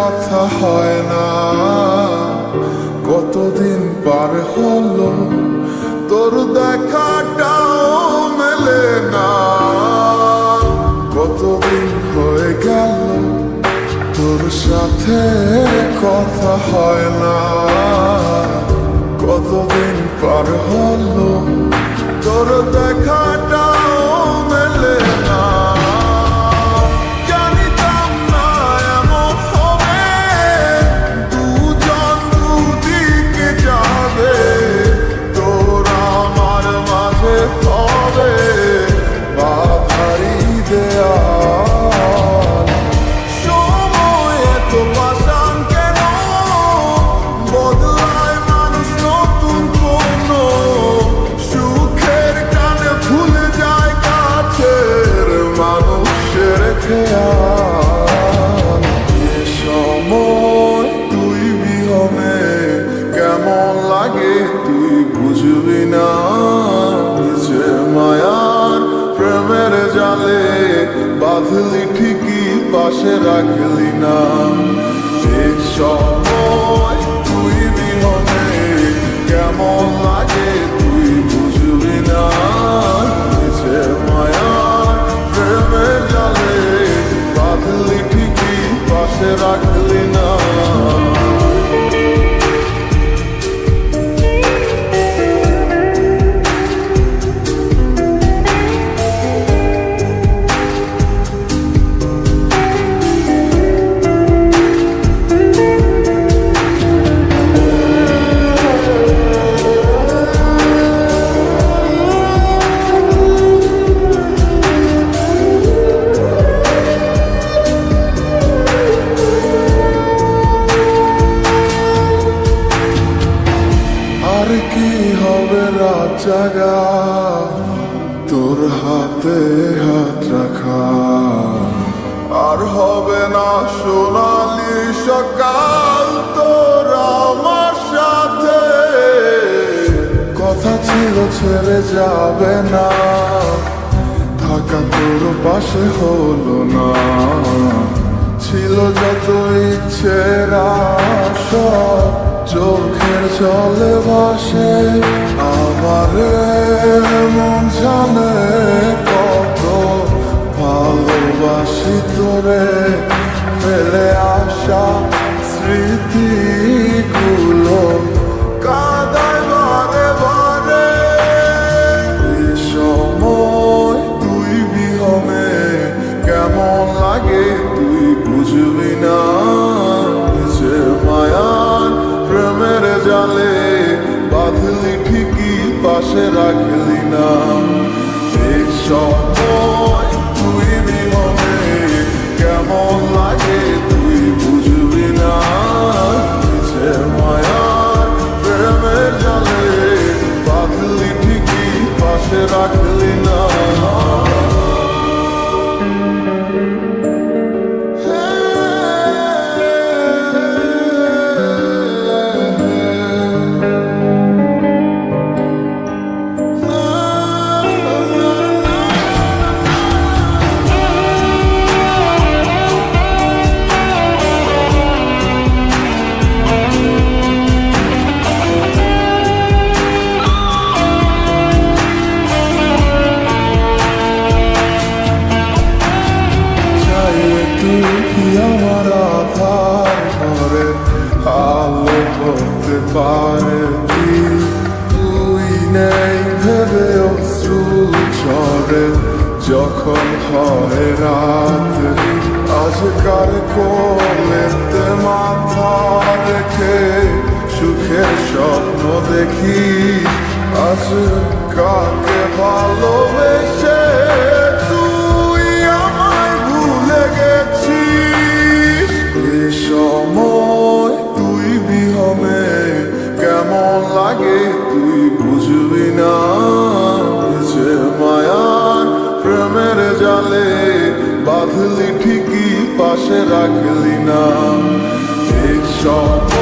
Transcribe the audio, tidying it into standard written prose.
কথা হয় না, কতদিন পার হলো তোর দেখাটাও মেলে না। কতদিন হয়ে গেল তোর সাথে কথা হয় না, কতদিন পার হলো তোর দেখাটাও মেলে না। জানিতাম না এমন হবে, দুজন দুদিকে যাবে, তোর আমার মাঝে হবে বাধাই দেয়াল। সময় এত পাষাণ কেন, বদলায় মানুষ নতুন কোনো সুখের টানে ভুলে যায় কাছের মানুষের খেয়াল। এ সময় তুই বিহনে কেমন লাগে তুই বুঝবি না, যে মায়ার প্রেমের জালে বাঁধলি ঠিকই পাশে রাখলি না। এ সময় তুই বিহনে কেমন লাগে তুই বুঝবি না, যে মায়ার প্রেমের জালে বাঁধলি ঠিকই পাশে রাখলি না। আর কি হবে রাত জাগা তোর হাতে হাত রাখা, আর হবে না সোনালি সকাল তোর আমার সাথে। কথা ছিল ছেড়ে যাবে না, থাকা তোর পাশে হলো না। ছিল যত ইচ্ছের আশা চোখের জলে ভাসে, আমার মন জানে কত ভালোবাসি তোরে। ফেলে আসা স্মৃতিগুলো কাঁদায় বারে বারে। এ সময় তুই বিহনে কেমন লাগে তুই বুঝবি না, যে মায়ার প্রেমের জালে বাঁধলি ঠিকই পাশে রাখলি না। এই সময় তুই বিহনে কেমন লাগে তুই বুঝবি না, যে মায়ার প্রেমের জালে বাঁধলি ঠিকই পাশে রাখলি না। আমার আধার ঘরে আলো করতে পারে তুই নেই ভেবে অশ্রু ঝরে যখন হয় রাত। আজকার কোলেতে মাথা রেখে সুখের স্বপ্ন দেখি, আজ কাকে ভালোবেসে তুই আমায় ভুলে গেছিস। এ সময় তুই বিহনে কেমন লাগে তুই বুঝবি না, যে মায়ার প্রেমের জালে বাঁধলি ঠিকই পাশে রাখলি না। এই সময়